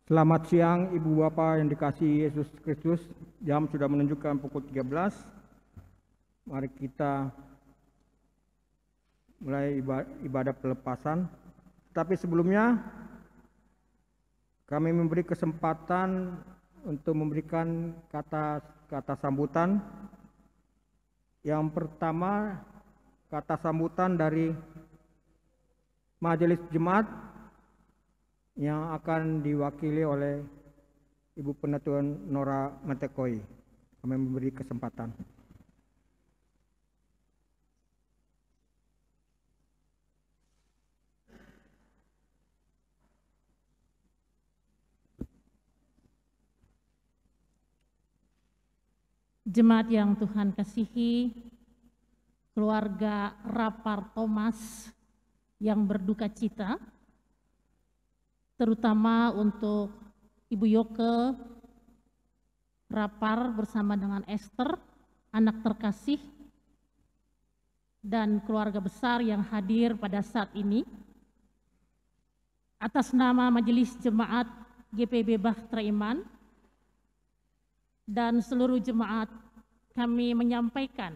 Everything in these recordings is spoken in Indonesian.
Selamat siang Ibu Bapak yang dikasihi Yesus Kristus. Jam sudah menunjukkan pukul 13. Mari kita mulai ibadah pelepasan. Tapi sebelumnya kami memberi kesempatan untuk memberikan kata sambutan. Yang pertama, kata sambutan dari Majelis Jemaat yang akan diwakili oleh Ibu Penetuan Nora Metekoi. Kami memberi kesempatan. Jemaat yang Tuhan kasihi, keluarga Rapar Thomas yang berduka cita, terutama untuk Ibu Yoke Rapar bersama dengan Esther, anak terkasih, dan keluarga besar yang hadir pada saat ini. Atas nama Majelis Jemaat GPIB Bahtera Iman dan seluruh jemaat, kami menyampaikan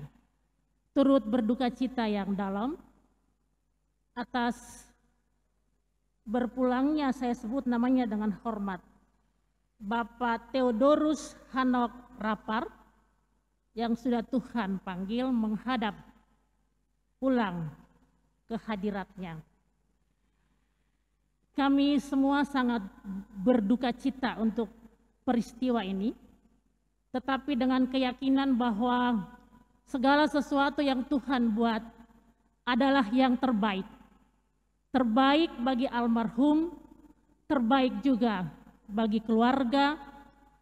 turut berduka cita yang dalam atas berpulangnya, saya sebut namanya dengan hormat, Bapak Theodorus Hanok Rapar yang sudah Tuhan panggil menghadap pulang ke hadiratnya. Kami semua sangat berduka cita untuk peristiwa ini, tetapi dengan keyakinan bahwa segala sesuatu yang Tuhan buat adalah yang terbaik. Terbaik bagi almarhum, terbaik juga bagi keluarga,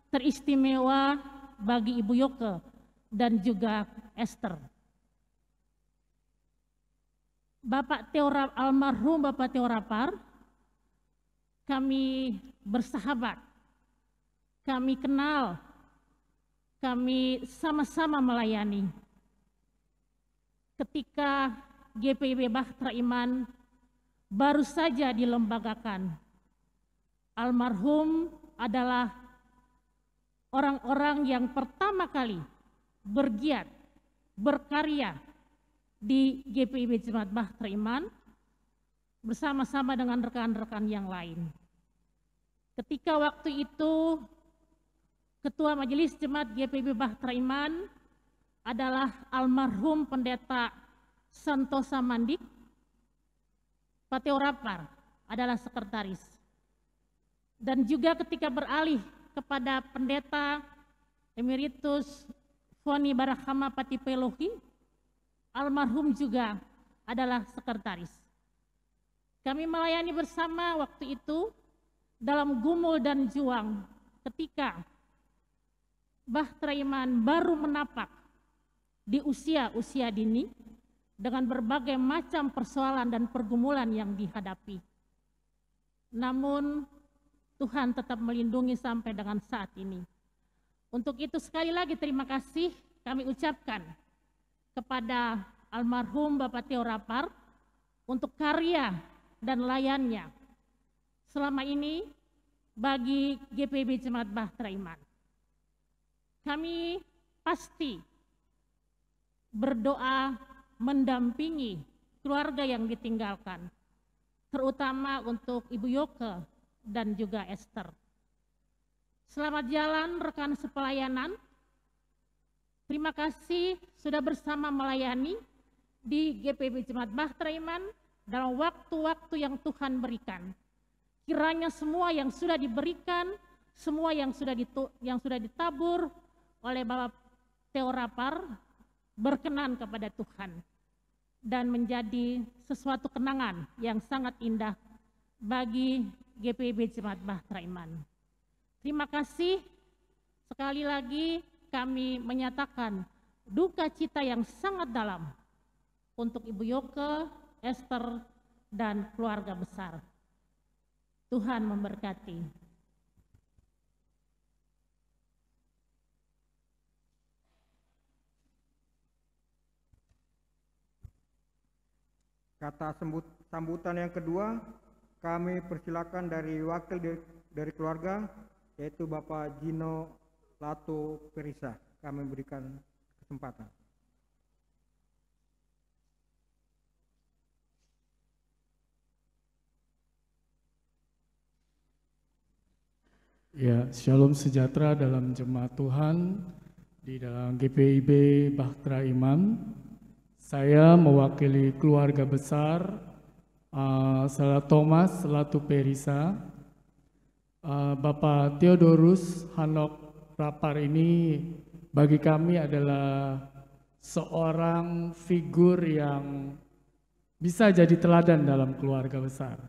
teristimewa bagi Ibu Yoke dan juga Esther. Almarhum Bapak Theo Rapar, kami bersahabat, kami kenal, kami sama-sama melayani. Ketika GPIB Bahtera Iman baru saja dilembagakan, almarhum adalah orang-orang yang pertama kali bergiat, berkarya di GPIB Jemaat Bahtera Iman bersama-sama dengan rekan-rekan yang lain. Ketika waktu itu Ketua Majelis Jemaat GPIB Bahtera Iman adalah almarhum Pendeta Santosa Mandik, Pak Theo Rapar adalah sekretaris. Dan juga ketika beralih kepada Pendeta Emeritus Foni Barahama Patipelohi, almarhum juga adalah sekretaris. Kami melayani bersama waktu itu dalam gumul dan juang ketika Bahtera Iman baru menapak di usia dini dengan berbagai macam persoalan dan pergumulan yang dihadapi. Namun Tuhan tetap melindungi sampai dengan saat ini. Untuk itu sekali lagi terima kasih kami ucapkan kepada almarhum Bapak Theo Rapar untuk karya dan layannya selama ini bagi GPIB Jemaat Bahtera Iman. Kami pasti berdoa mendampingi keluarga yang ditinggalkan, terutama untuk Ibu Yoke dan juga Esther. Selamat jalan rekan sepelayanan. Terima kasih sudah bersama melayani di GPIB Jemaat Bahtera Iman dalam waktu-waktu yang Tuhan berikan. Kiranya semua yang sudah diberikan, semua yang sudah ditabur oleh Bapak Theo Rapar berkenan kepada Tuhan dan menjadi sesuatu kenangan yang sangat indah bagi GPIB Jemaat Bahtera Iman. Terima kasih sekali lagi, kami menyatakan duka cita yang sangat dalam untuk Ibu Yoke, Esther, dan keluarga besar. Tuhan memberkati. Kata sambutan yang kedua, kami persilakan dari Wakil dari keluarga, yaitu Bapak Gino Lato Perisa. Kami berikan kesempatan. Ya, shalom sejahtera dalam jemaat Tuhan, di dalam GPIB Bahtera Iman. Saya mewakili keluarga besar Saudara Thomas Lato Perisa. Bapak Theodorus Hanok Rapar ini bagi kami adalah seorang figur yang bisa jadi teladan dalam keluarga besar.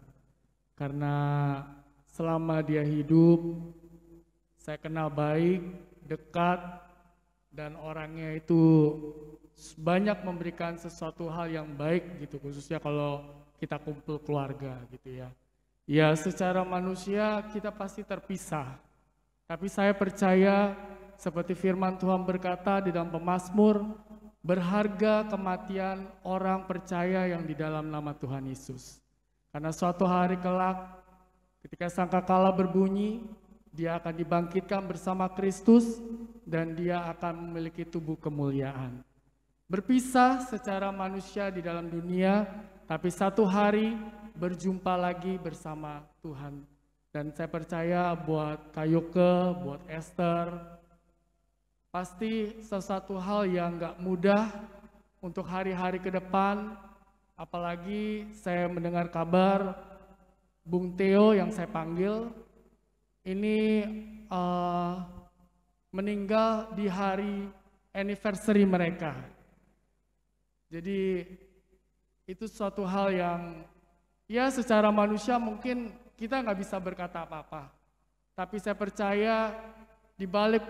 Karena selama dia hidup, saya kenal baik, dekat, dan orangnya itu banyak memberikan sesuatu hal yang baik gitu, khususnya kalau kita kumpul keluarga gitu ya. Ya, secara manusia kita pasti terpisah. Tapi saya percaya seperti firman Tuhan berkata di dalam Pemazmur, berharga kematian orang percaya yang di dalam nama Tuhan Yesus. Karena suatu hari kelak ketika sangkakala berbunyi, dia akan dibangkitkan bersama Kristus dan dia akan memiliki tubuh kemuliaan. Berpisah secara manusia di dalam dunia, tapi satu hari berjumpa lagi bersama Tuhan. Dan saya percaya buat Kayoke, buat Esther, pasti sesuatu hal yang gak mudah untuk hari-hari ke depan. Apalagi saya mendengar kabar Bung Theo yang saya panggil ini meninggal di hari anniversary mereka. Jadi itu suatu hal yang ya secara manusia mungkin kita nggak bisa berkata apa-apa. Tapi saya percaya di balik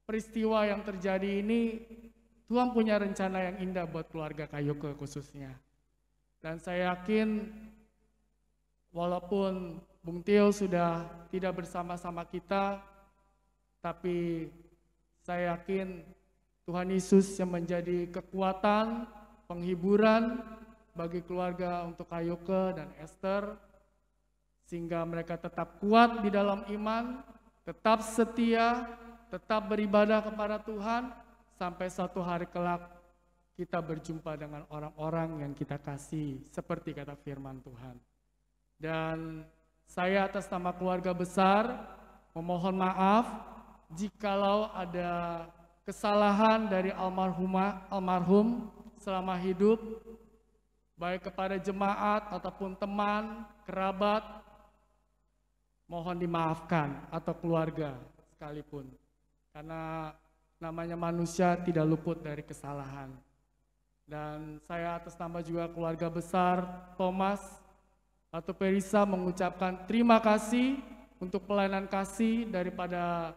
peristiwa yang terjadi ini, Tuhan punya rencana yang indah buat keluarga Kayoke khususnya. Dan saya yakin walaupun Bung Theo sudah tidak bersama-sama kita, tapi saya yakin Tuhan Yesus yang menjadi kekuatan, penghiburan bagi keluarga untuk Kayoke dan Esther, sehingga mereka tetap kuat di dalam iman, tetap setia, tetap beribadah kepada Tuhan, sampai suatu hari kelak kita berjumpa dengan orang-orang yang kita kasih, seperti kata firman Tuhan. Dan saya atas nama keluarga besar memohon maaf jikalau ada kesalahan dari almarhum selama hidup, baik kepada jemaat ataupun teman, kerabat, mohon dimaafkan, atau keluarga sekalipun. Karena namanya manusia tidak luput dari kesalahan. Dan saya atas nama juga keluarga besar Thomas Lato Perisa mengucapkan terima kasih untuk pelayanan kasih daripada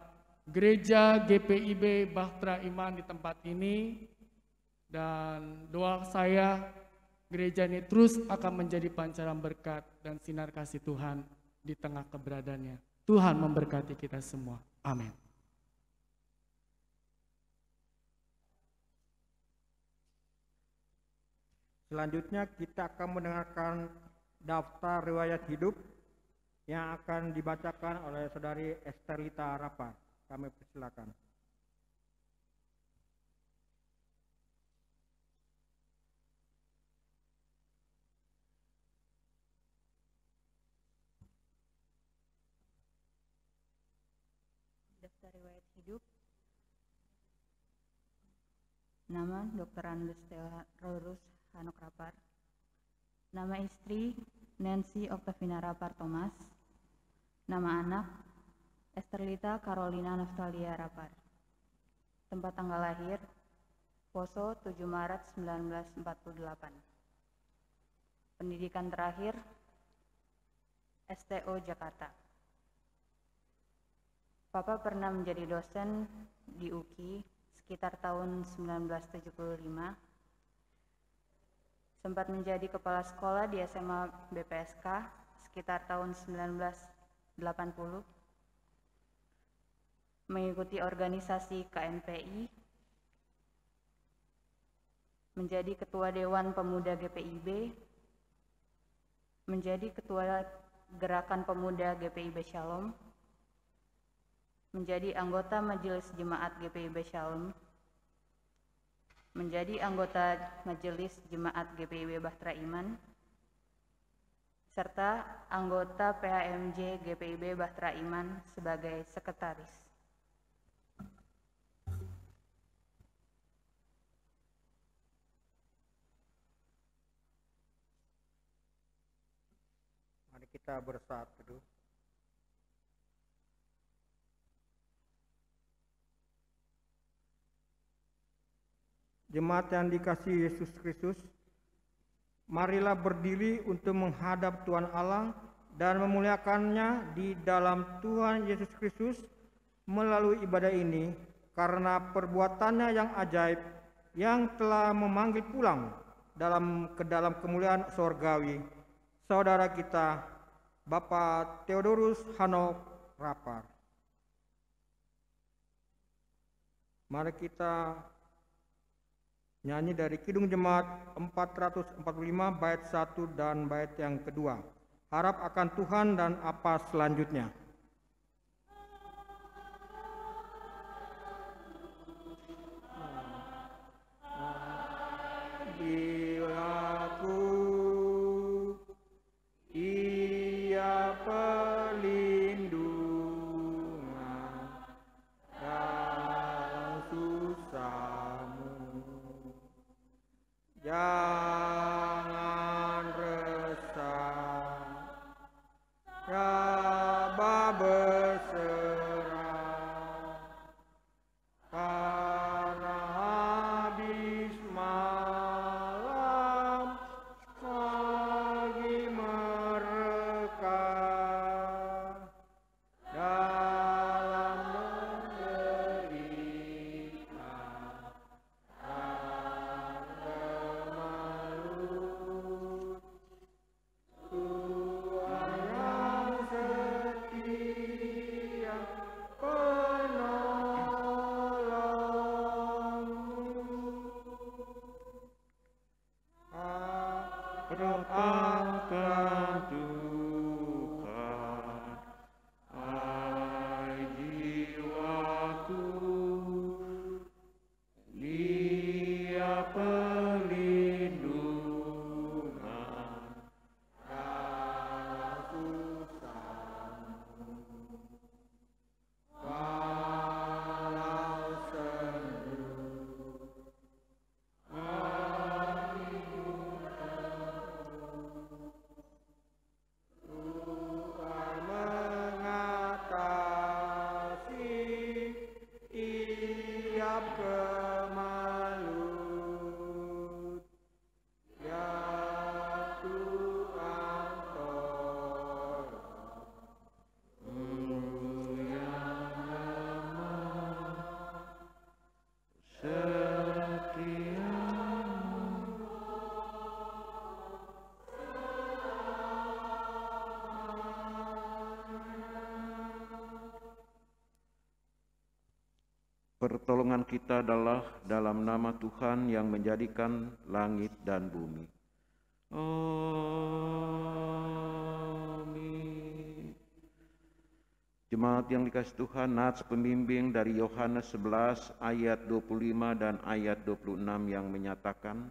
Gereja GPIB Bahtera Iman di tempat ini. Dan doa saya gereja ini terus akan menjadi pancaran berkat dan sinar kasih Tuhan di tengah keberadaannya. Tuhan memberkati kita semua. Amin. Selanjutnya kita akan mendengarkan daftar riwayat hidup yang akan dibacakan oleh Saudari Esterlita Rapar. Kami persilakan. Daftar riwayat hidup. Nama Dr. Andes Theodorus Hanok Rapar. Nama istri Nancy Octavina Rapar Thomas. Nama anak Esterlita Carolina Naftalia Rapar. Tempat tanggal lahir Poso 7 Maret 1948. Pendidikan terakhir STO Jakarta. Papa pernah menjadi dosen di UKI sekitar tahun 1975. Sempat menjadi kepala sekolah di SMA BPSK sekitar tahun 1980. Mengikuti organisasi KMPI, menjadi ketua Dewan Pemuda GPIB, menjadi ketua Gerakan Pemuda GPIB Shalom, menjadi anggota Majelis Jemaat GPIB Shalom, menjadi anggota Majelis Jemaat GPIB Bahtera Iman, serta anggota PHMJ GPIB Bahtera Iman sebagai sekretaris. Mari kita bersatu. Jemaat yang dikasihi Yesus Kristus, marilah berdiri untuk menghadap Tuhan Allah dan memuliakannya di dalam Tuhan Yesus Kristus melalui ibadah ini, karena perbuatannya yang ajaib yang telah memanggil pulang ke dalam kemuliaan sorgawi saudara kita Bapak Theodorus Hanok Rapar. Mari kita nyanyi dari Kidung Jemaat 445 bait 1 dan bait yang kedua. Harap akan Tuhan dan apa selanjutnya. Jiwaku ia perlindungan dalam susahmu. Jangan resah, tabah berserah, karena habis malam pagi mereka dalam menderita. Akan Tuhan, hai jiwaku, Dia perlindungan dalam susahmu. Walau sendu Tuhan mengatasi tiap kemaluan. Ya Tuhan tolong yang lemah setiamu. Pertolongan kita adalah dalam nama Tuhan yang menjadikan langit dan bumi. Amin. Jemaat yang dikasihi Tuhan, nats pembimbing dari Yohanes 11 ayat 25 dan ayat 26 yang menyatakan,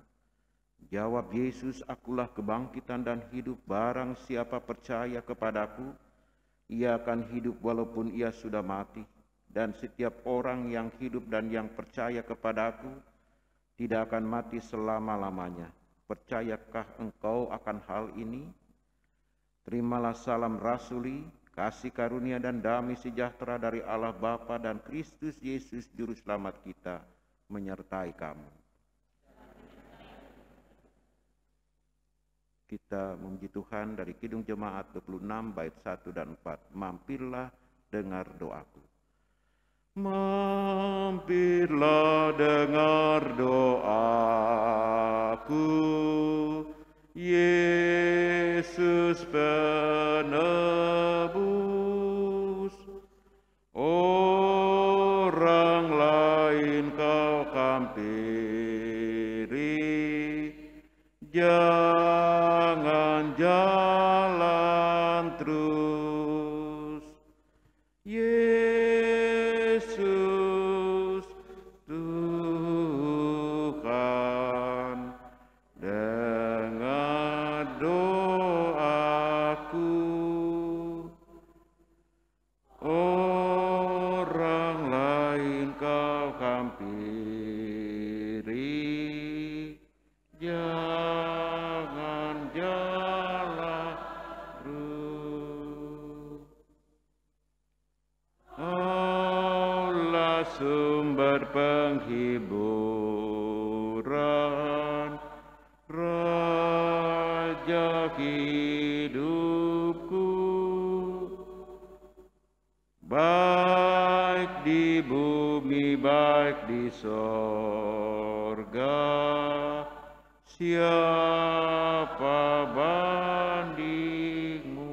jawab Yesus, akulah kebangkitan dan hidup, barang siapa percaya kepadaku, ia akan hidup walaupun ia sudah mati. Dan setiap orang yang hidup dan yang percaya kepadaku tidak akan mati selama-lamanya. Percayakah engkau akan hal ini? Terimalah salam rasuli, kasih karunia dan damai sejahtera dari Allah Bapa dan Kristus Yesus Juru Selamat kita menyertai kamu. Kita memuji Tuhan dari Kidung Jemaat 26 bait 1 dan 4. Mampirlah dengar doaku. Mampirlah dengar doaku, Yesus penebus. Orang lain kau hampiri, jangan jalan terus. jangan jalan terus. Allah sumber penghiburan, Raja hidupku, baik di bumi, baik di sorga, siapa bandingmu?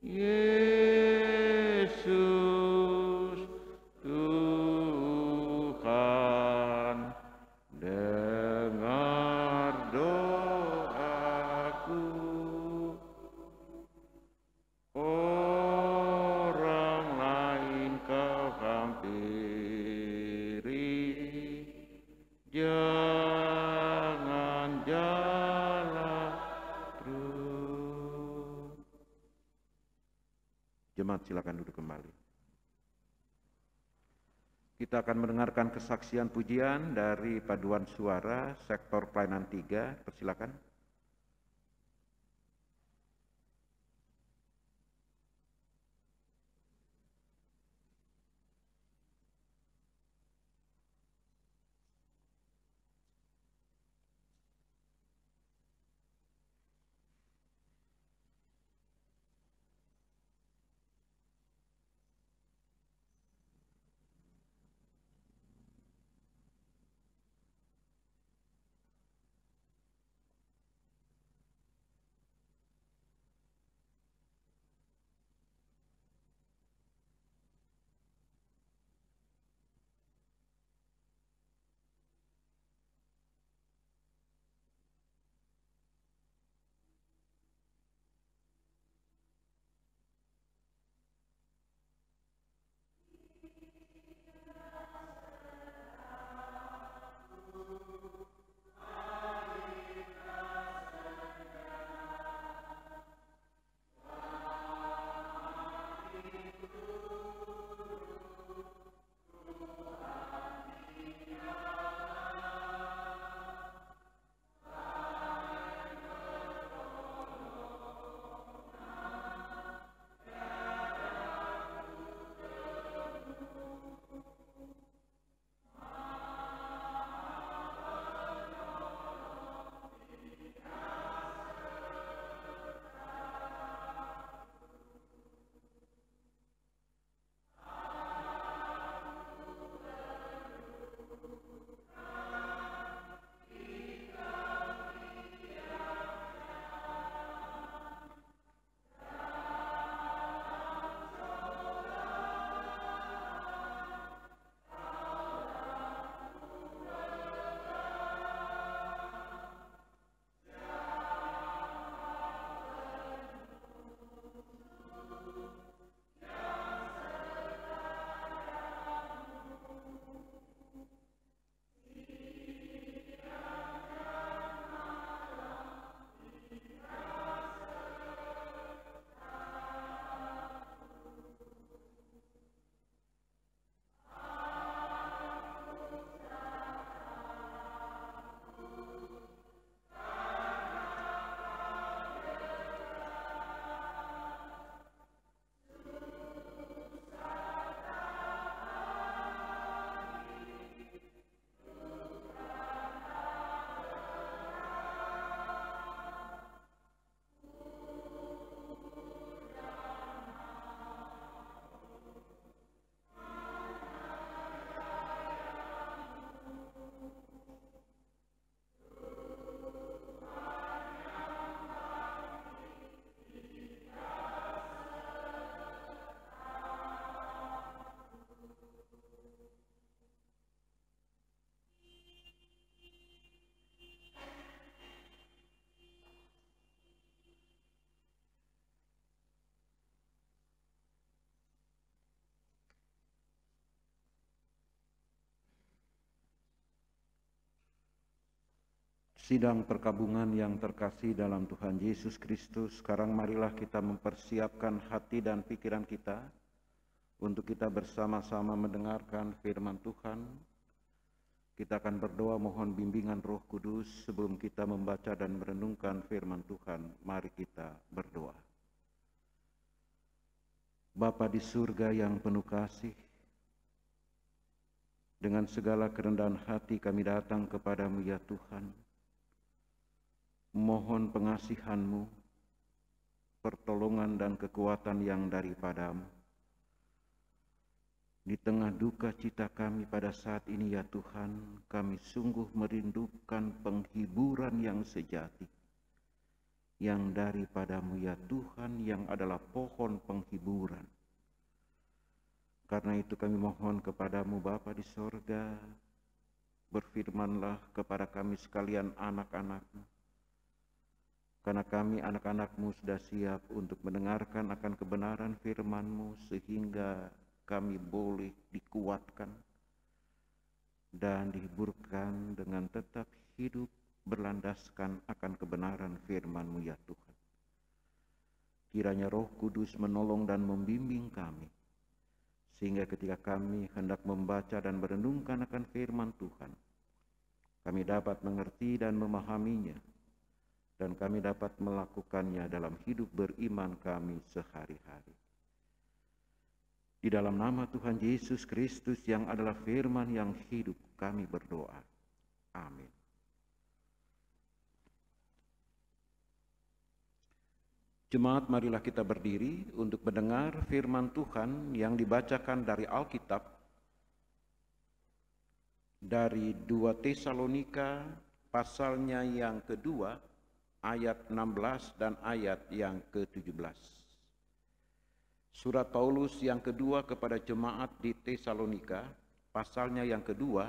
Yesus Tuhan, dengar doaku. Orang lain kau hampiri, jangan jalan terus. Jemaat silakan duduk kembali. Kita akan mendengarkan kesaksian pujian dari paduan suara sektor pelayanan 3. Persilakan. Sidang perkabungan yang terkasih dalam Tuhan Yesus Kristus, sekarang marilah kita mempersiapkan hati dan pikiran kita untuk kita bersama-sama mendengarkan firman Tuhan. Kita akan berdoa mohon bimbingan Roh Kudus sebelum kita membaca dan merenungkan firman Tuhan. Mari kita berdoa. Bapa di surga yang penuh kasih, dengan segala kerendahan hati kami datang kepadamu ya Tuhan. Mohon pengasihan-Mu, pertolongan dan kekuatan yang daripadamu. Di tengah duka cita kami pada saat ini ya Tuhan, kami sungguh merindukan penghiburan yang sejati, yang daripadamu ya Tuhan, yang adalah pohon penghiburan. Karena itu kami mohon kepadamu Bapa di sorga, berfirmanlah kepada kami sekalian anak-anak-Mu. Karena kami anak-anak-Mu sudah siap untuk mendengarkan akan kebenaran firman-Mu, sehingga kami boleh dikuatkan dan dihiburkan dengan tetap hidup berlandaskan akan kebenaran firman-Mu ya Tuhan. Kiranya Roh Kudus menolong dan membimbing kami, sehingga ketika kami hendak membaca dan merenungkan akan firman Tuhan, kami dapat mengerti dan memahaminya, dan kami dapat melakukannya dalam hidup beriman kami sehari-hari. Di dalam nama Tuhan Yesus Kristus yang adalah firman yang hidup, kami berdoa. Amin. Jemaat, marilah kita berdiri untuk mendengar firman Tuhan yang dibacakan dari Alkitab, dari 2 Tesalonika pasalnya yang kedua, ayat 16 dan ayat yang ke-17. Surat Paulus yang kedua kepada jemaat di Tesalonika, pasalnya yang kedua,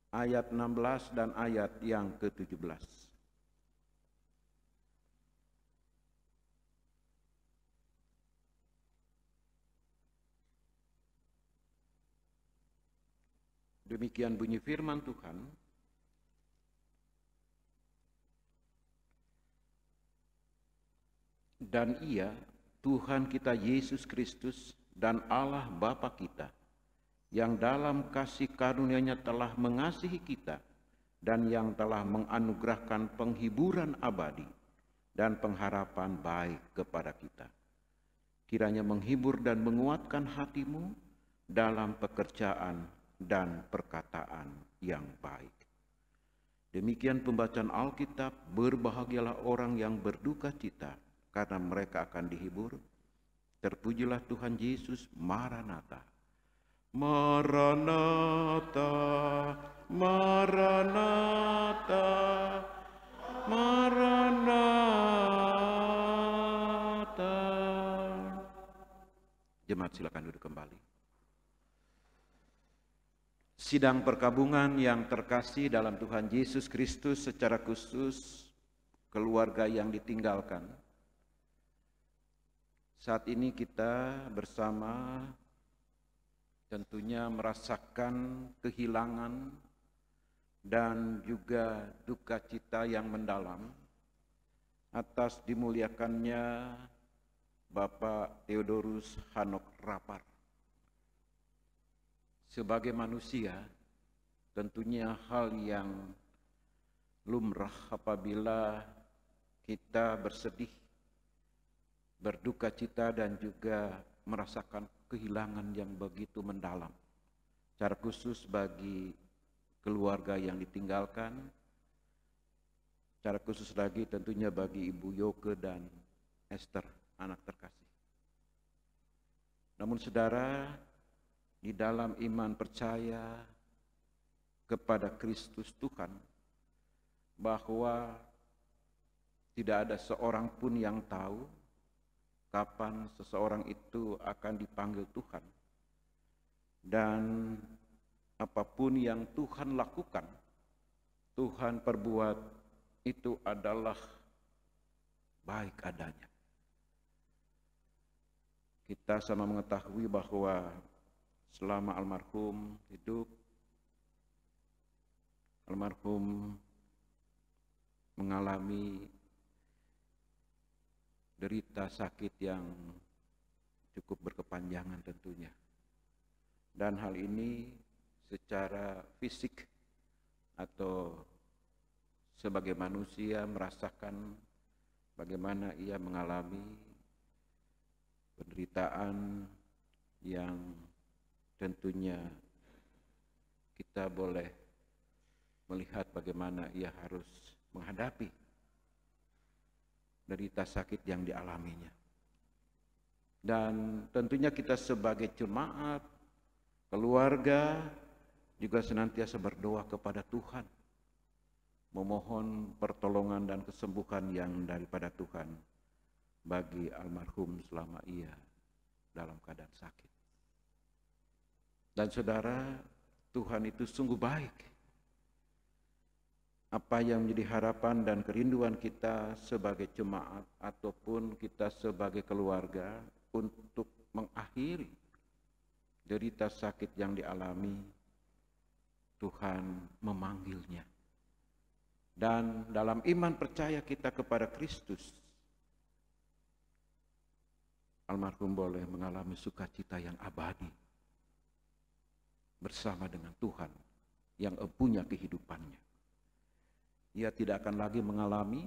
ayat 16 dan ayat yang ke-17. Demikian bunyi firman Tuhan. Dan Ia, Tuhan kita Yesus Kristus dan Allah Bapa kita, yang dalam kasih karunia-Nya telah mengasihi kita dan yang telah menganugerahkan penghiburan abadi dan pengharapan baik kepada kita, kiranya menghibur dan menguatkan hatimu dalam pekerjaan dan perkataan yang baik. Demikian pembacaan Alkitab. Berbahagialah orang yang berduka cita, karena mereka akan dihibur. Terpujilah Tuhan Yesus. Maranatha. Maranatha, Maranatha, Maranatha. Jemaat silakan duduk kembali. Sidang perkabungan yang terkasih dalam Tuhan Yesus Kristus, secara khusus keluarga yang ditinggalkan. Saat ini kita bersama tentunya merasakan kehilangan dan juga duka cita yang mendalam atas dimuliakannya Bapak Theodorus Hanok Rapar. Sebagai manusia, tentunya hal yang lumrah apabila kita bersedih, berduka cita dan juga merasakan kehilangan yang begitu mendalam. Secara khusus bagi keluarga yang ditinggalkan, secara khusus lagi tentunya bagi Ibu Yoke dan Esther, anak terkasih. Namun saudara, di dalam iman percaya kepada Kristus Tuhan, bahwa tidak ada seorang pun yang tahu kapan seseorang itu akan dipanggil Tuhan. Dan apapun yang Tuhan lakukan, Tuhan perbuat, itu adalah baik adanya. Kita sama mengetahui bahwa selama almarhum hidup, almarhum mengalami derita sakit yang cukup berkepanjangan tentunya. Dan hal ini secara fisik atau sebagai manusia merasakan bagaimana ia mengalami penderitaan yang tentunya kita boleh melihat bagaimana ia harus menghadapi derita sakit yang dialaminya. Dan tentunya kita sebagai jemaat, keluarga juga senantiasa berdoa kepada Tuhan, memohon pertolongan dan kesembuhan yang daripada Tuhan bagi almarhum selama ia dalam keadaan sakit. Dan saudara, Tuhan itu sungguh baik. Apa yang menjadi harapan dan kerinduan kita sebagai jemaat ataupun kita sebagai keluarga untuk mengakhiri derita sakit yang dialami, Tuhan memanggilnya. Dan dalam iman percaya kita kepada Kristus, almarhum boleh mengalami sukacita yang abadi bersama dengan Tuhan yang punya kehidupannya. Ia tidak akan lagi mengalami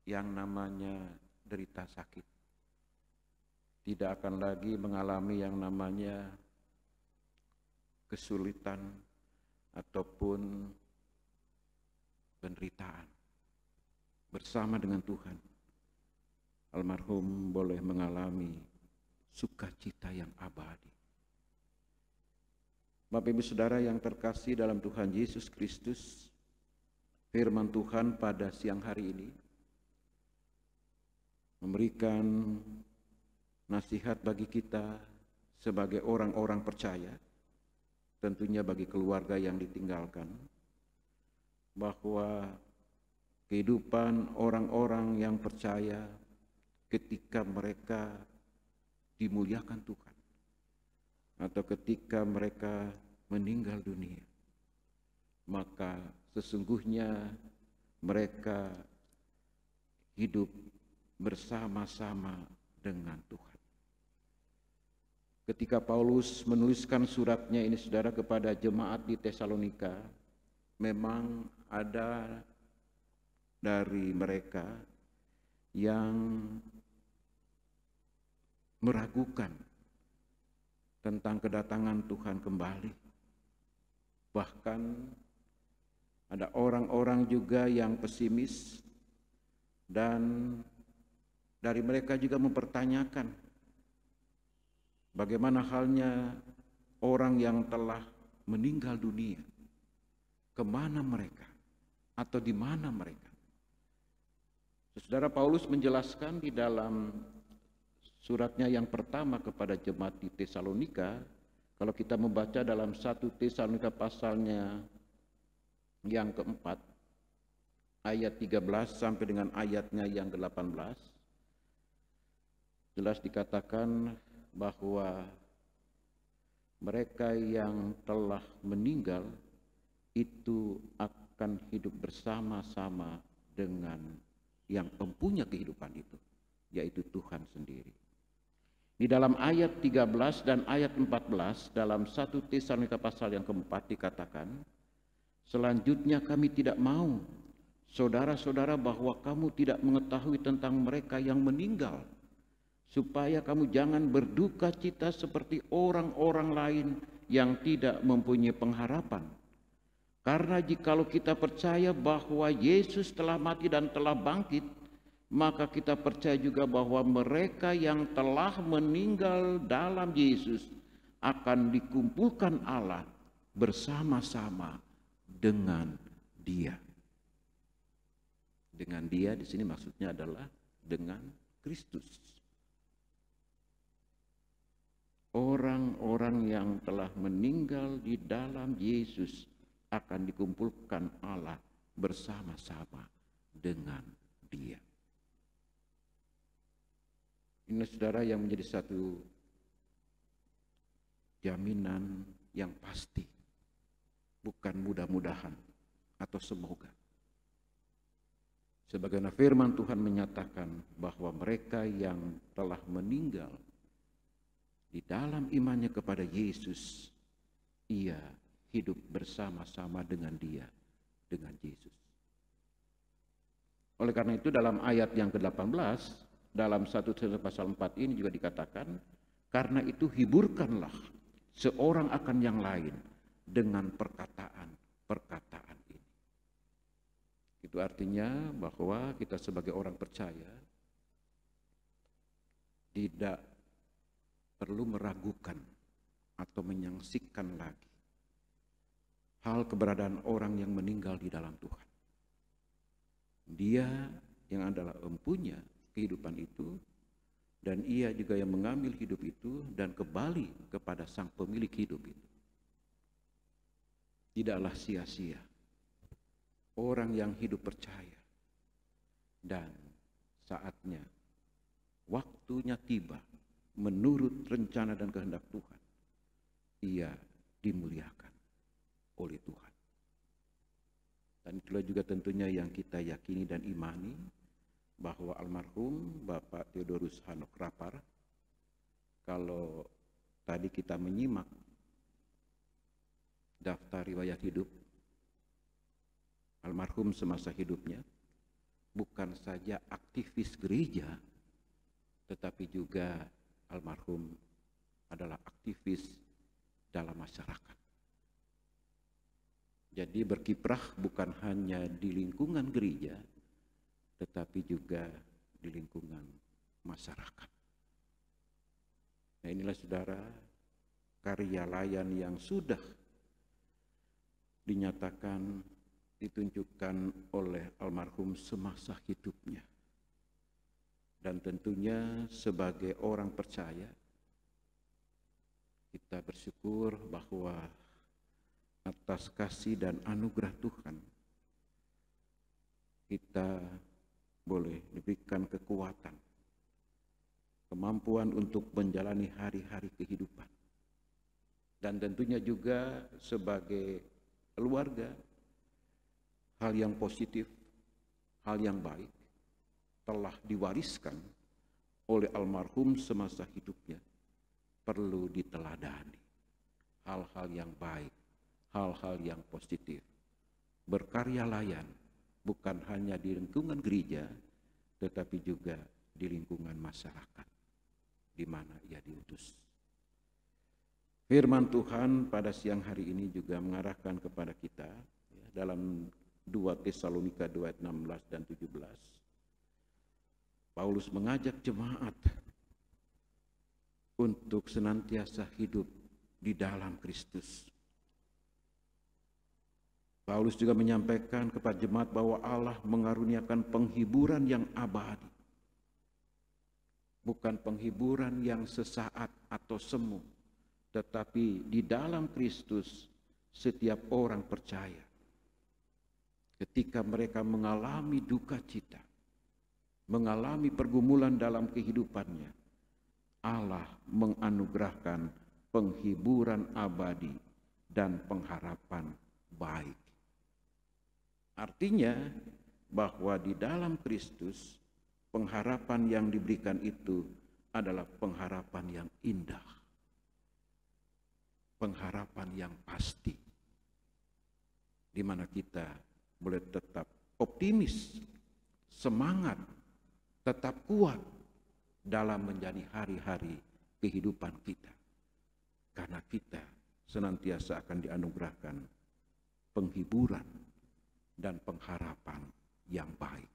yang namanya derita sakit. Tidak akan lagi mengalami yang namanya kesulitan ataupun penderitaan. Bersama dengan Tuhan, almarhum boleh mengalami sukacita yang abadi. Bapak Ibu Saudara yang terkasih dalam Tuhan Yesus Kristus, firman Tuhan pada siang hari ini memberikan nasihat bagi kita sebagai orang-orang percaya, tentunya bagi keluarga yang ditinggalkan, bahwa kehidupan orang-orang yang percaya ketika mereka dimuliakan Tuhan atau ketika mereka meninggal dunia, maka sesungguhnya mereka hidup bersama-sama dengan Tuhan. Ketika Paulus menuliskan suratnya ini saudara kepada jemaat di Tesalonika, memang ada dari mereka yang meragukan tentang kedatangan Tuhan kembali. Bahkan ada orang-orang juga yang pesimis, dan dari mereka juga mempertanyakan bagaimana halnya orang yang telah meninggal dunia. Kemana mereka? Atau di mana mereka? Saudara, Paulus menjelaskan di dalam suratnya yang pertama kepada jemaat di Tesalonika, kalau kita membaca dalam 1 Tesalonika pasalnya yang keempat, ayat 13 sampai dengan ayatnya yang ke-18, jelas dikatakan bahwa mereka yang telah meninggal itu akan hidup bersama-sama dengan yang mempunyai kehidupan itu, yaitu Tuhan sendiri. Di dalam ayat 13 dan ayat 14 dalam 1 Tesalonika pasal yang keempat dikatakan, selanjutnya kami tidak mau, saudara-saudara, bahwa kamu tidak mengetahui tentang mereka yang meninggal, supaya kamu jangan berduka cita seperti orang-orang lain yang tidak mempunyai pengharapan. Karena jikalau kita percaya bahwa Yesus telah mati dan telah bangkit, maka kita percaya juga bahwa mereka yang telah meninggal dalam Yesus akan dikumpulkan Allah bersama-sama dengan Dia. Dengan Dia di sini maksudnya adalah dengan Kristus. Orang-orang yang telah meninggal di dalam Yesus akan dikumpulkan Allah bersama-sama dengan Dia. Ini saudara yang menjadi satu jaminan yang pasti, bukan mudah-mudahan atau semoga. Sebagaimana firman Tuhan menyatakan bahwa mereka yang telah meninggal Di dalam imannya kepada Yesus, ia hidup bersama-sama dengan dia, dengan Yesus. Oleh karena itu dalam ayat yang ke-18, dalam 1 Tesalonika pasal 4 ini juga dikatakan, karena itu hiburkanlah seorang akan yang lain dengan perkataan ini. Itu artinya bahwa kita sebagai orang percaya tidak perlu meragukan atau menyaksikan lagi hal keberadaan orang yang meninggal di dalam Tuhan. Dia yang adalah empunya kehidupan itu, dan ia juga yang mengambil hidup itu dan kembali kepada sang pemilik hidup itu. Tidaklah sia-sia orang yang hidup percaya, dan saatnya, waktunya tiba, menurut rencana dan kehendak Tuhan, ia dimuliakan oleh Tuhan. Dan itulah juga tentunya yang kita yakini dan imani, bahwa almarhum Bapak Theodorus Hanok Rapar, kalau tadi kita menyimak daftar riwayat hidup almarhum semasa hidupnya, bukan saja aktivis gereja, tetapi juga almarhum adalah aktivis dalam masyarakat. Jadi berkiprah bukan hanya di lingkungan gereja, tetapi juga di lingkungan masyarakat. Nah, inilah saudara, karya layan yang sudah dinyatakan, ditunjukkan oleh almarhum semasa hidupnya. Dan tentunya sebagai orang percaya, kita bersyukur bahwa atas kasih dan anugerah Tuhan, kita boleh diberikan kekuatan, kemampuan untuk menjalani hari-hari kehidupan. Dan tentunya juga sebagai keluarga, hal yang positif, hal yang baik telah diwariskan oleh almarhum semasa hidupnya, perlu diteladani. Hal-hal yang baik, hal-hal yang positif, berkarya layan, bukan hanya di lingkungan gereja, tetapi juga di lingkungan masyarakat di mana ia diutus. Firman Tuhan pada siang hari ini juga mengarahkan kepada kita, ya, dalam 2 Tesalonika 2 ayat 16 dan 17. Paulus mengajak jemaat untuk senantiasa hidup di dalam Kristus. Paulus juga menyampaikan kepada jemaat bahwa Allah mengaruniakan penghiburan yang abadi. Bukan penghiburan yang sesaat atau semu, tetapi di dalam Kristus setiap orang percaya, ketika mereka mengalami duka cita, mengalami pergumulan dalam kehidupannya, Allah menganugerahkan penghiburan abadi dan pengharapan baik. Artinya bahwa di dalam Kristus pengharapan yang diberikan itu adalah pengharapan yang indah, pengharapan yang pasti, di mana kita boleh tetap optimis, semangat, tetap kuat dalam menjadi hari-hari kehidupan kita, karena kita senantiasa akan dianugerahkan penghiburan dan pengharapan yang baik.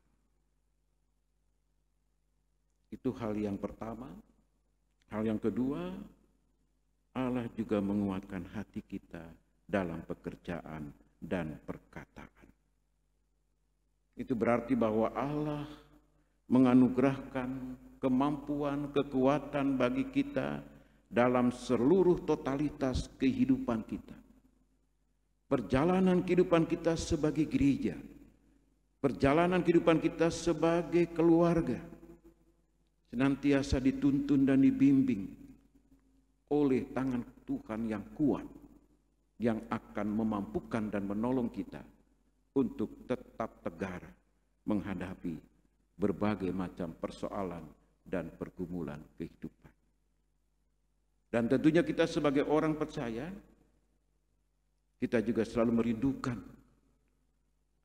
Itu hal yang pertama. Hal yang kedua, Allah juga menguatkan hati kita dalam pekerjaan dan perkataan. Itu berarti bahwa Allah menganugerahkan kemampuan, kekuatan bagi kita dalam seluruh totalitas kehidupan kita. Perjalanan kehidupan kita sebagai gereja, perjalanan kehidupan kita sebagai keluarga, senantiasa dituntun dan dibimbing oleh tangan Tuhan yang kuat, yang akan memampukan dan menolong kita untuk tetap tegar menghadapi berbagai macam persoalan dan pergumulan kehidupan. Dan tentunya kita sebagai orang percaya, kita juga selalu merindukan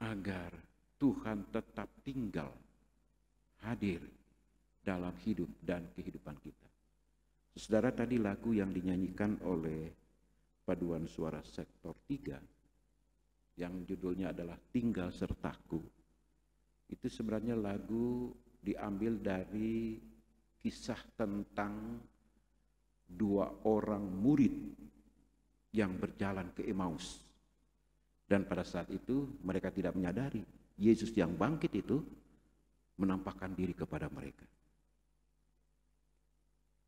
agar Tuhan tetap tinggal, hadir dalam hidup dan kehidupan kita. Saudara, tadi lagu yang dinyanyikan oleh Paduan Suara Sektor 3 yang judulnya adalah Tinggal Sertaku, itu sebenarnya lagu diambil dari kisah tentang dua orang murid yang berjalan ke Emmaus. Dan pada saat itu mereka tidak menyadari Yesus yang bangkit itu menampakkan diri kepada mereka.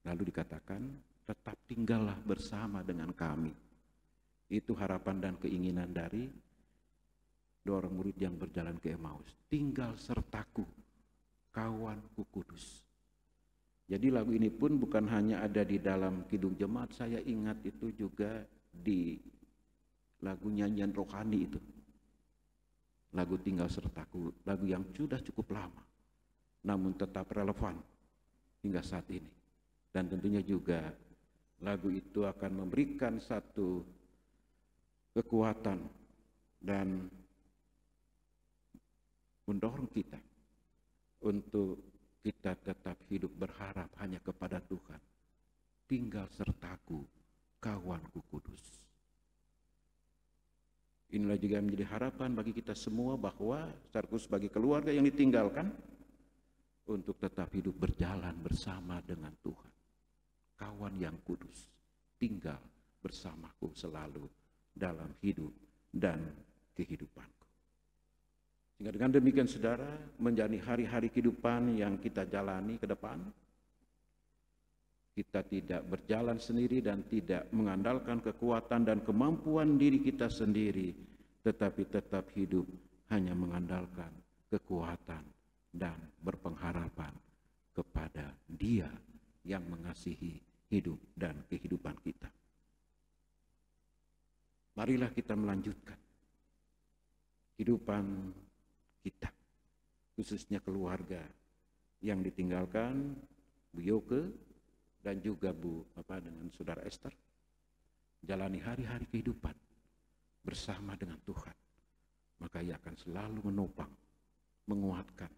Lalu dikatakan, tetap tinggallah bersama dengan kami. Itu harapan dan keinginan dari dua orang murid yang berjalan ke Emmaus. Tinggal sertaku, kawanku kudus. Jadi lagu ini pun bukan hanya ada di dalam Kidung Jemaat, saya ingat itu juga di lagu nyanyian rohani itu. Lagu Tinggal Sertaku, lagu yang sudah cukup lama, namun tetap relevan hingga saat ini. Dan tentunya juga lagu itu akan memberikan satu kekuatan dan mendorong kita untuk kita tetap hidup berharap hanya kepada Tuhan. Tinggal sertaku, kawanku kudus. Inilah juga menjadi harapan bagi kita semua bahwa sebagai keluarga yang ditinggalkan untuk tetap hidup berjalan bersama dengan Tuhan. Kawan yang kudus, tinggal bersamaku selalu dalam hidup dan kehidupanku. Sehingga dengan demikian saudara, menjalani hari-hari kehidupan yang kita jalani ke depan, kita tidak berjalan sendiri dan tidak mengandalkan kekuatan dan kemampuan diri kita sendiri, tetapi tetap hidup hanya mengandalkan kekuatan dan berpengharapan kepada Dia yang mengasihi hidup dan kehidupan kita. Marilah kita melanjutkan kehidupan kita, khususnya keluarga yang ditinggalkan Bu Yoke dan juga dengan Saudara Esther, jalani hari-hari kehidupan bersama dengan Tuhan, maka Ia akan selalu menopang, menguatkan,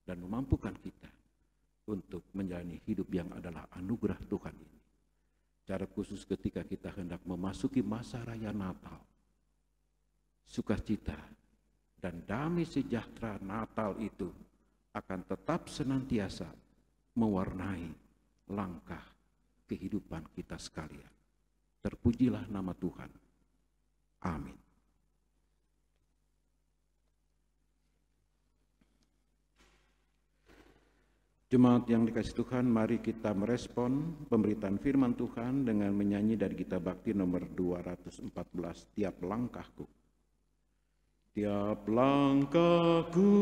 dan memampukan kita untuk menjalani hidup yang adalah anugerah Tuhan ini. Cara khusus ketika kita hendak memasuki masa raya Natal, sukacita dan damai sejahtera Natal itu akan tetap senantiasa mewarnai langkah kehidupan kita sekalian. Terpujilah nama Tuhan. Amin. Jemaat yang dikasihi Tuhan, mari kita merespon pemberitaan firman Tuhan dengan menyanyi dari Gita Bakti nomor 214, Tiap Langkahku. Tiap langkahku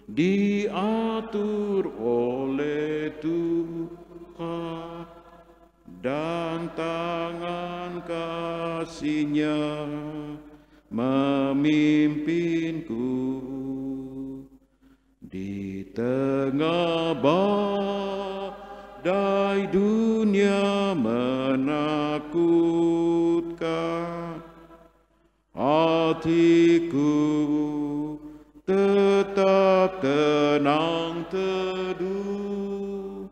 diatur oleh Tuhan, dan tangan kasih-Nya memimpinku. Di tengah badai dunia menakutkan, hatiku tetap tenang teduh.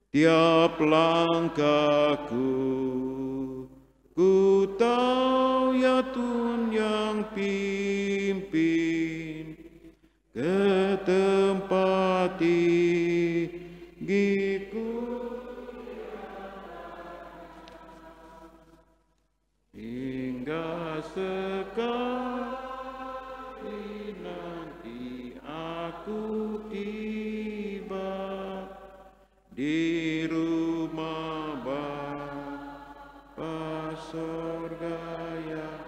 Tiap langkahku ku tahu ya Tuhan yang pimpin ke tempat tinggiku. Hingga sekali nanti aku tiba di rumah Bapa sorga yang.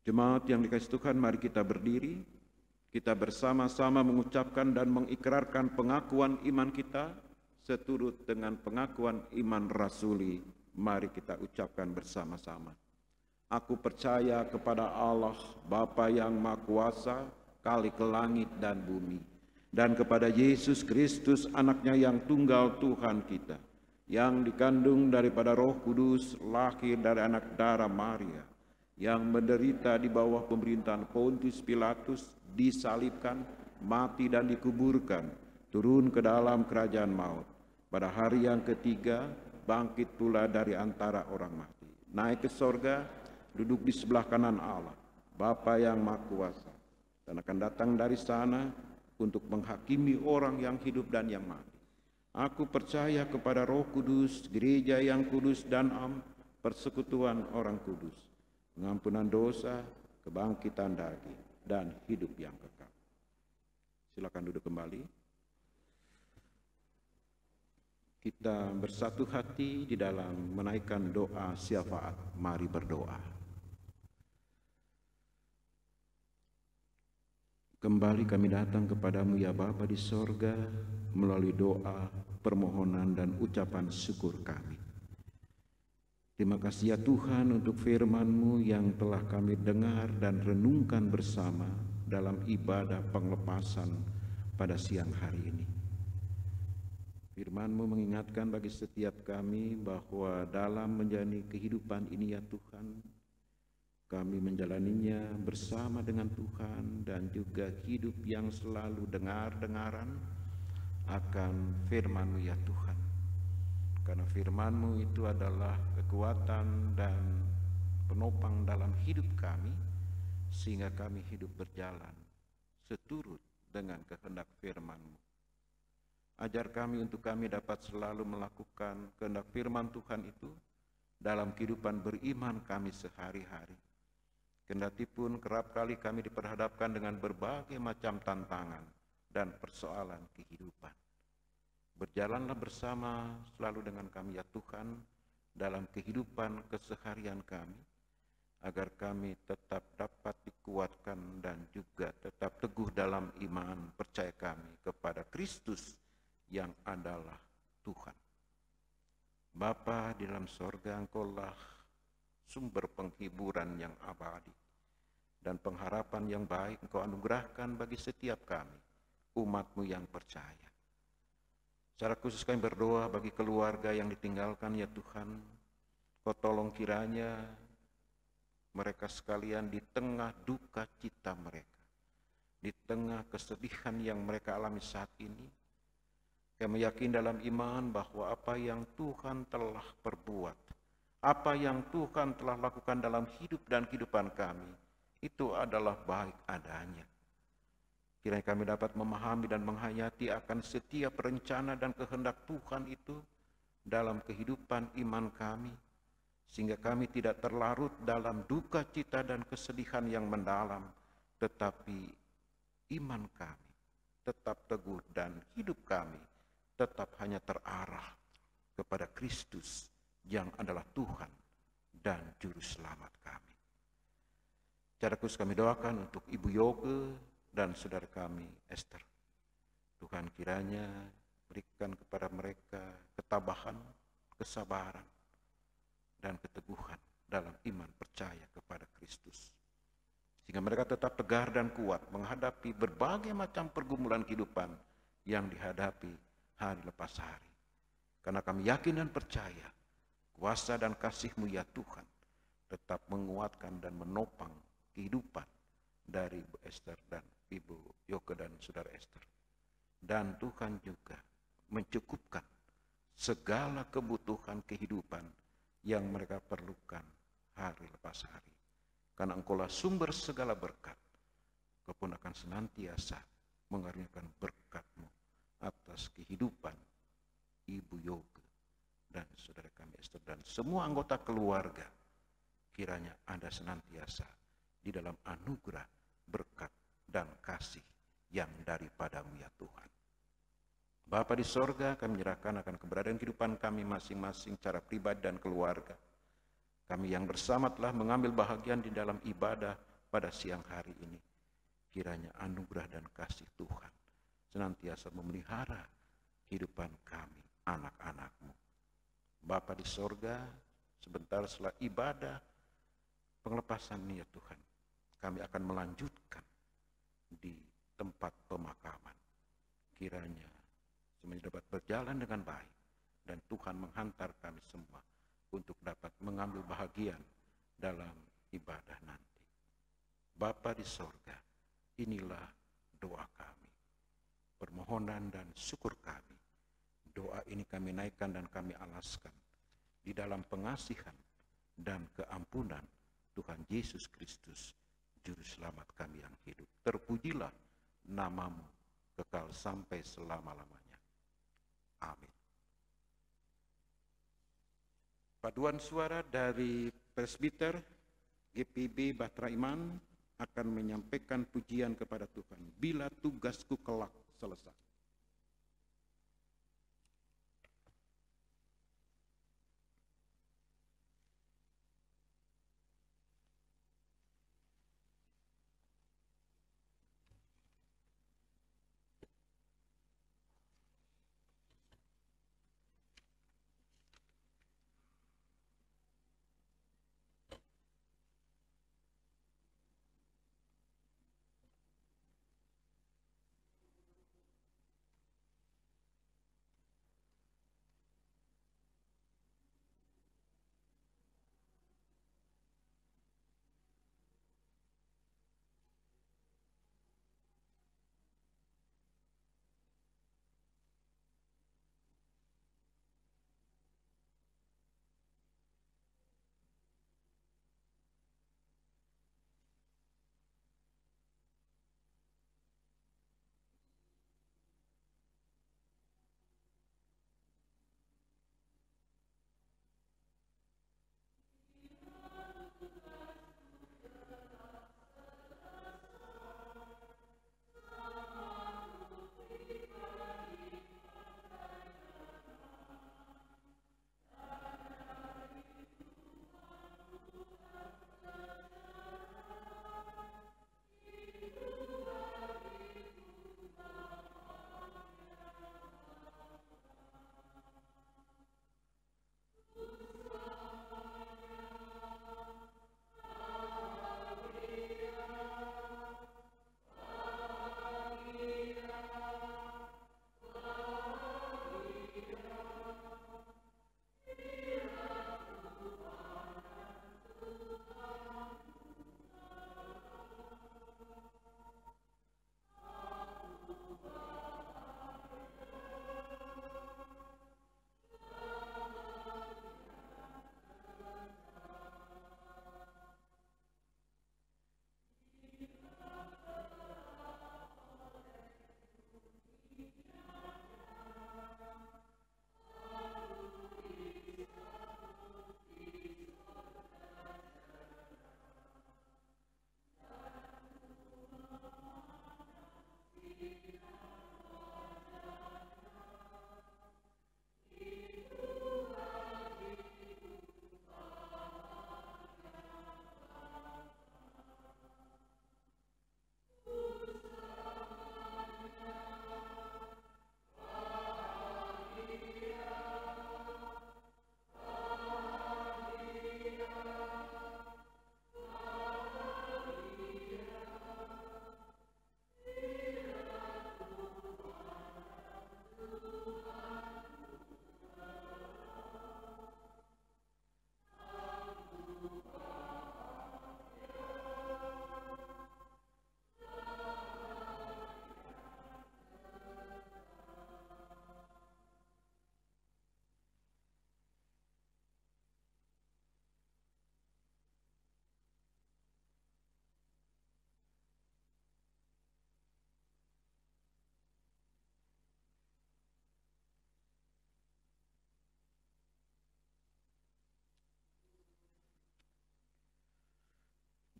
Jemaat yang dikasihi Tuhan, mari kita berdiri. Kita bersama-sama mengucapkan dan mengikrarkan pengakuan iman kita seturut dengan pengakuan iman rasuli. Mari kita ucapkan bersama-sama. Aku percaya kepada Allah, Bapa yang Maha Kuasa, Khalik langit dan bumi, dan kepada Yesus Kristus anaknya yang tunggal Tuhan kita, yang dikandung daripada Roh Kudus, lahir dari anak darah Maria, yang menderita di bawah pemerintahan Pontius Pilatus, disalibkan, mati dan dikuburkan, turun ke dalam kerajaan maut. Pada hari yang ketiga, bangkit pula dari antara orang mati, naik ke sorga, duduk di sebelah kanan Allah, Bapa yang Maha Kuasa, dan akan datang dari sana untuk menghakimi orang yang hidup dan yang mati. Aku percaya kepada Roh Kudus, gereja yang kudus dan persekutuan orang kudus, pengampunan dosa, kebangkitan daging, dan hidup yang kekal. Silakan duduk kembali. Kita bersatu hati di dalam menaikkan doa syafaat. Mari berdoa. Kembali kami datang kepadamu ya Bapa di sorga, melalui doa, permohonan dan ucapan syukur kami. Terima kasih ya Tuhan untuk firman-Mu yang telah kami dengar dan renungkan bersama dalam ibadah penglepasan pada siang hari ini. Firman-Mu mengingatkan bagi setiap kami bahwa dalam menjalani kehidupan ini ya Tuhan, kami menjalaninya bersama dengan Tuhan dan juga hidup yang selalu dengar-dengaran akan firman-Mu ya Tuhan. Karena firman-Mu itu adalah kekuatan dan penopang dalam hidup kami, sehingga kami hidup berjalan seturut dengan kehendak firman-Mu. Ajar kami untuk kami dapat selalu melakukan kehendak firman Tuhan itu dalam kehidupan beriman kami sehari-hari. Kendatipun kerap kali kami diperhadapkan dengan berbagai macam tantangan dan persoalan kehidupan. Berjalanlah bersama selalu dengan kami ya Tuhan dalam kehidupan keseharian kami, agar kami tetap dapat dikuatkan dan juga tetap teguh dalam iman percaya kami kepada Kristus yang adalah Tuhan. Bapa di dalam sorga, Engkaulah sumber penghiburan yang abadi dan pengharapan yang baik Engkau anugerahkan bagi setiap kami, umat-Mu yang percaya. Secara khusus kami berdoa bagi keluarga yang ditinggalkan ya Tuhan, Kau tolong kiranya mereka sekalian di tengah duka cita mereka, di tengah kesedihan yang mereka alami saat ini, kami yakin dalam iman bahwa apa yang Tuhan telah perbuat, apa yang Tuhan telah lakukan dalam hidup dan kehidupan kami, itu adalah baik adanya. Kiranya kami dapat memahami dan menghayati akan setiap rencana dan kehendak Tuhan itu dalam kehidupan iman kami, sehingga kami tidak terlarut dalam duka cita dan kesedihan yang mendalam, tetapi iman kami tetap teguh dan hidup kami tetap hanya terarah kepada Kristus yang adalah Tuhan dan Juru Selamat kami. Secara khusus kami doakan untuk Ibu Yoke dan saudara kami Esther. Tuhan kiranya berikan kepada mereka ketabahan, kesabaran, dan keteguhan dalam iman percaya kepada Kristus, sehingga mereka tetap tegar dan kuat menghadapi berbagai macam pergumulan kehidupan yang dihadapi hari lepas hari. Karena kami yakin dan percaya kuasa dan kasih-Mu ya Tuhan tetap menguatkan dan menopang kehidupan dari Ibu Esther dan Ibu Yoke dan saudara Esther. Dan Tuhan juga mencukupkan segala kebutuhan kehidupan yang mereka perlukan hari lepas hari. Karena Engkaulah sumber segala berkat, Kau pun akan senantiasa mengaruniakan berkat-Mu atas kehidupan Ibu Yoke dan saudara kami Esther dan semua anggota keluarga. Kiranya Anda senantiasa di dalam anugerah, berkat, dan kasih yang daripada-Mu ya Tuhan. Bapa di sorga, kami menyerahkan akan keberadaan kehidupan kami masing-masing secara pribadi dan keluarga. Kami yang bersama telah mengambil bahagian di dalam ibadah pada siang hari ini. Kiranya anugerah dan kasih Tuhan senantiasa memelihara kehidupan kami, anak-anak-Mu. Bapa di sorga, sebentar setelah ibadah penglepasan ini ya Tuhan, kami akan melanjutkan di tempat pemakaman. kiranya semuanya dapat berjalan dengan baik dan Tuhan menghantar kami semua untuk dapat mengambil bahagian dalam ibadah nanti. Bapa di sorga, inilah doa kami, permohonan dan syukur kami. Doa ini kami naikkan dan kami alaskan di dalam pengasihan dan keampunan Tuhan Yesus Kristus, Juru Selamat kami yang hidup. Terpujilah namamu kekal sampai selama-lamanya. Amin. Paduan suara dari presbiter GPIB Bahtera Iman akan menyampaikan pujian kepada Tuhan. Bila tugasku kelak selesai.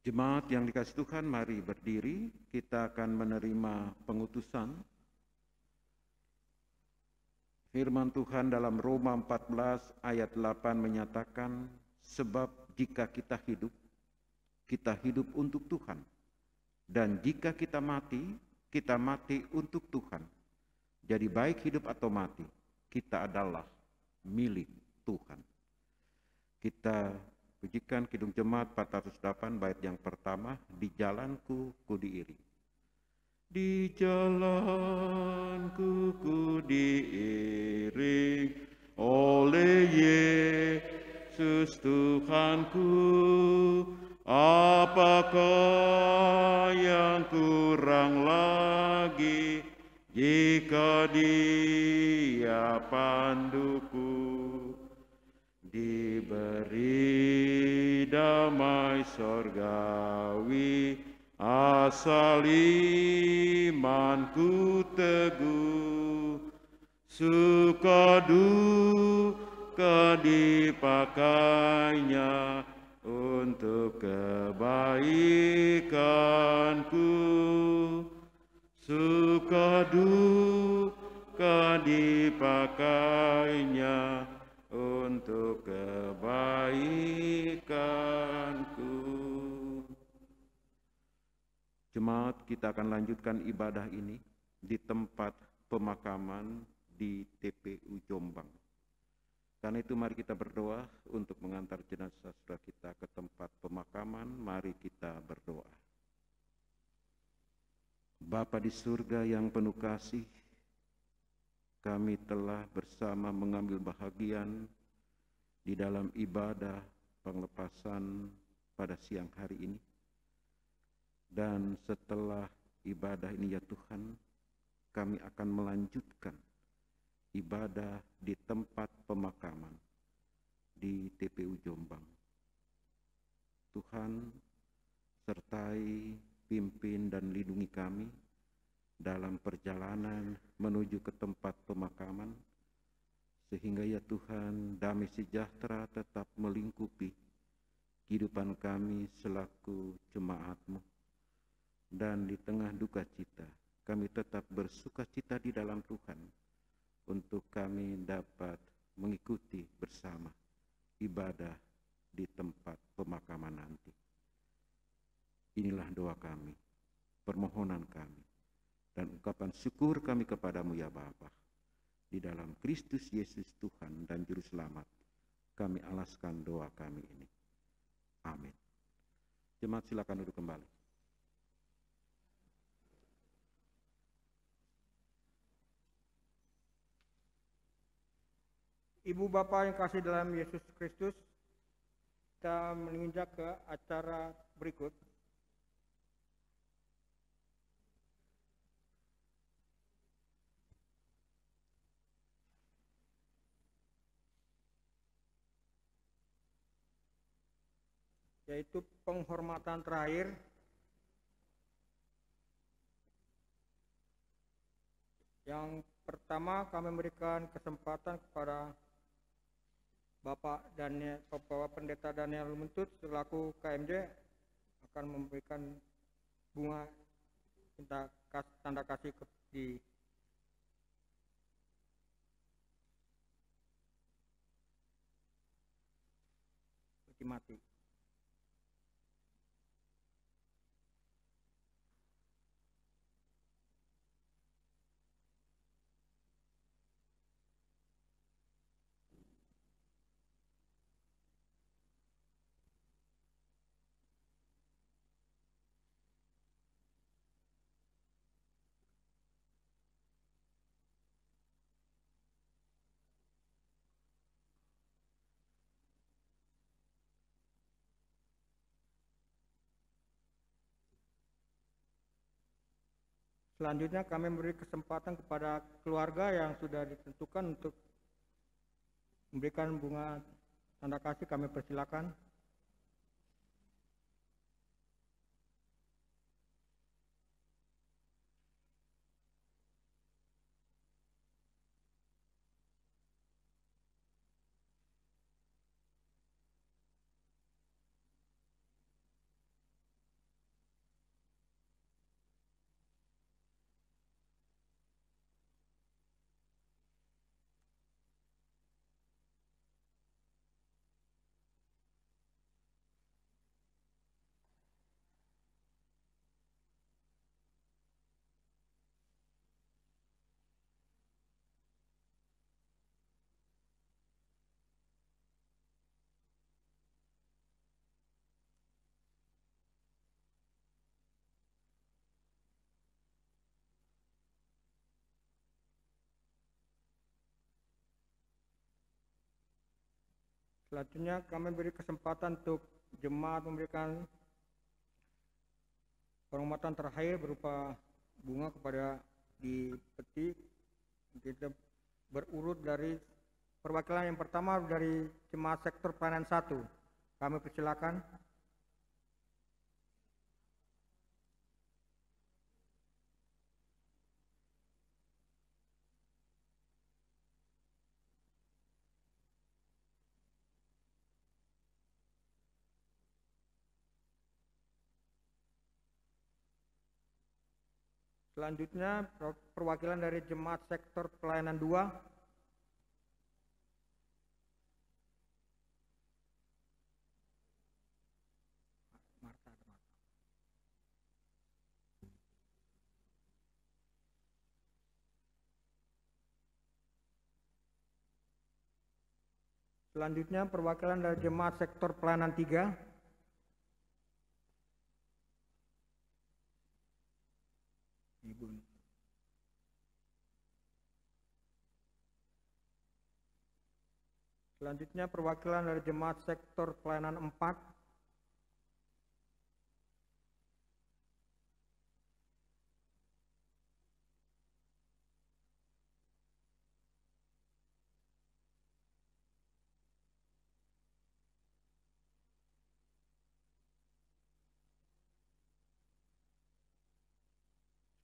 Jemaat yang dikasihi Tuhan, mari berdiri, kita akan menerima pengutusan. Firman Tuhan dalam Roma 14 ayat 8 menyatakan, sebab jika kita hidup untuk Tuhan. Dan jika kita mati untuk Tuhan. Jadi baik hidup atau mati, kita adalah milik Tuhan. Kita pujikan Kidung Jemaat 408 bait yang pertama, di jalanku ku diiring. Di jalanku ku diiring oleh Yesus Tuhanku. Apakah yang kurang lagi jika Dia panduku? Diberi damai sorgawi, asal imanku teguh, suka duka dipakainya untuk kebaikanku, suka duka dipakainya untuk kebaikanku. Jemaat, kita akan lanjutkan ibadah ini di tempat pemakaman di TPU Jombang. Karena itu mari kita berdoa untuk mengantar jenazah saudara kita ke tempat pemakaman. Mari kita berdoa. Bapa di surga yang penuh kasih, kami telah bersama mengambil bahagian di dalam ibadah penglepasan pada siang hari ini. Dan setelah ibadah ini ya Tuhan, kami akan melanjutkan ibadah di tempat pemakaman di TPU Jombang. Tuhan, sertai, pimpin dan lindungi kami dalam perjalanan menuju ke tempat pemakaman, sehingga ya Tuhan, damai sejahtera tetap melingkupi kehidupan kami selaku jemaat-Mu. Dan di tengah duka cita, kami tetap bersuka cita di dalam Tuhan, untuk kami dapat mengikuti bersama ibadah di tempat pemakaman nanti. Inilah doa kami, permohonan kami, dan ungkapan syukur kami kepadamu ya Bapa. Di dalam Kristus Yesus Tuhan dan Juru Selamat, kami alaskan doa kami ini. Amin. Jemaat silakan duduk kembali. Ibu Bapak yang kasih dalam Yesus Kristus, kita menginjak ke acara berikut. Yaitu penghormatan terakhir yang pertama kami memberikan kesempatan kepada Bapak Pendeta Daniel Lumentut selaku KMJ akan memberikan bunga tanda kasih di peti mati. Selanjutnya kami memberi kesempatan kepada keluarga yang sudah ditentukan untuk memberikan bunga tanda kasih, kami persilakan. Selanjutnya kami beri kesempatan untuk jemaat memberikan penghormatan terakhir berupa bunga kepada di peti. Kita berurut dari perwakilan yang pertama dari jemaat sektor pelayanan 1. Kami persilakan. Selanjutnya perwakilan dari jemaat sektor pelayanan 2. Selanjutnya perwakilan dari jemaat sektor pelayanan 3. Ibu. Selanjutnya perwakilan dari jemaat sektor pelayanan 4.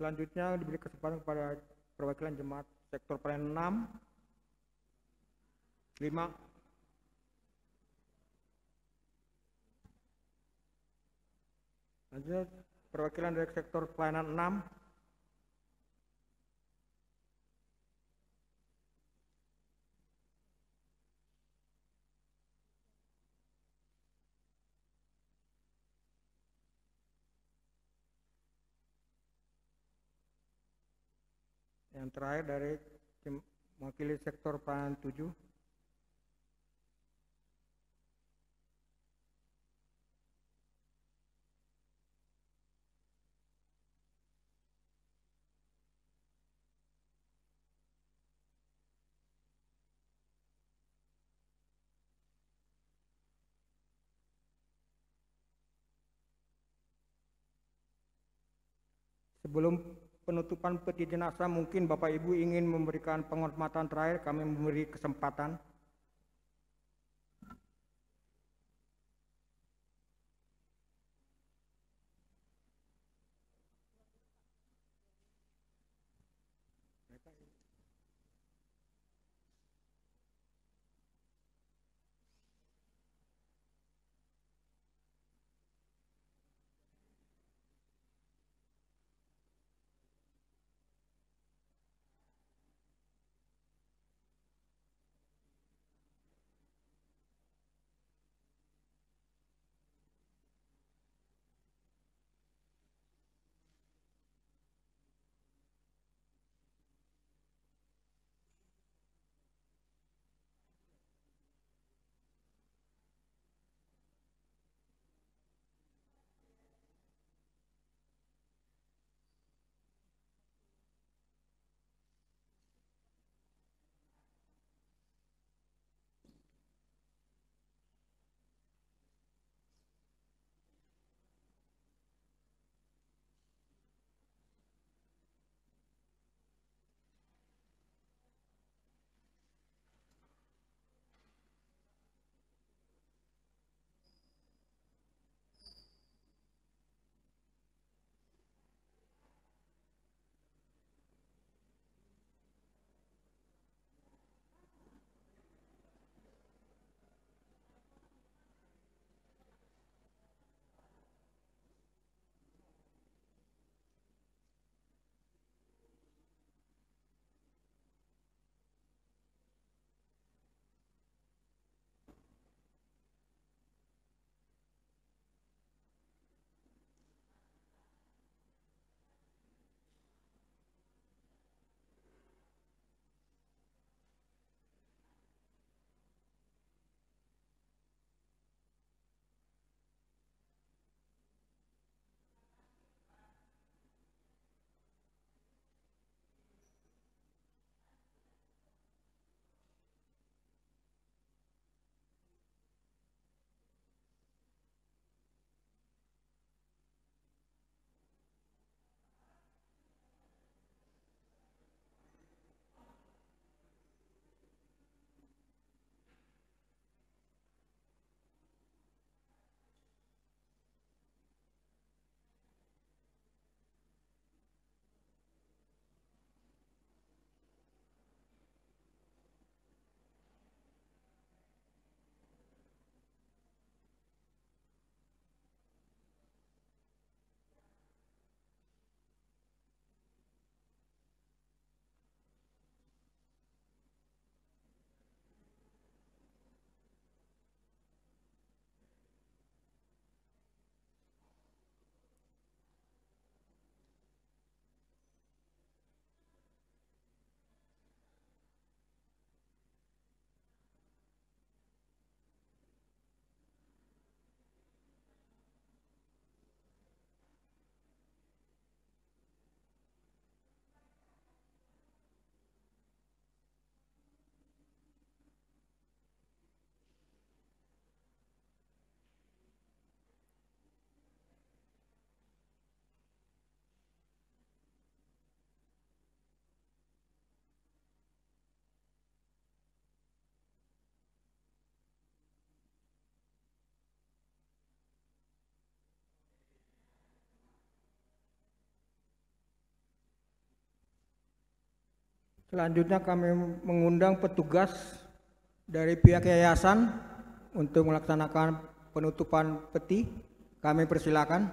Selanjutnya diberi kesempatan kepada perwakilan jemaat sektor pelayanan 6, 5. Lanjut perwakilan dari sektor pelayanan 6. Yang terakhir dari mewakili sektor pelayanan 7. Sebelum penutupan peti jenazah, mungkin Bapak Ibu ingin memberikan penghormatan terakhir, kami memberi kesempatan. Selanjutnya kami mengundang petugas dari pihak yayasan untuk melaksanakan penutupan peti. Kami persilakan.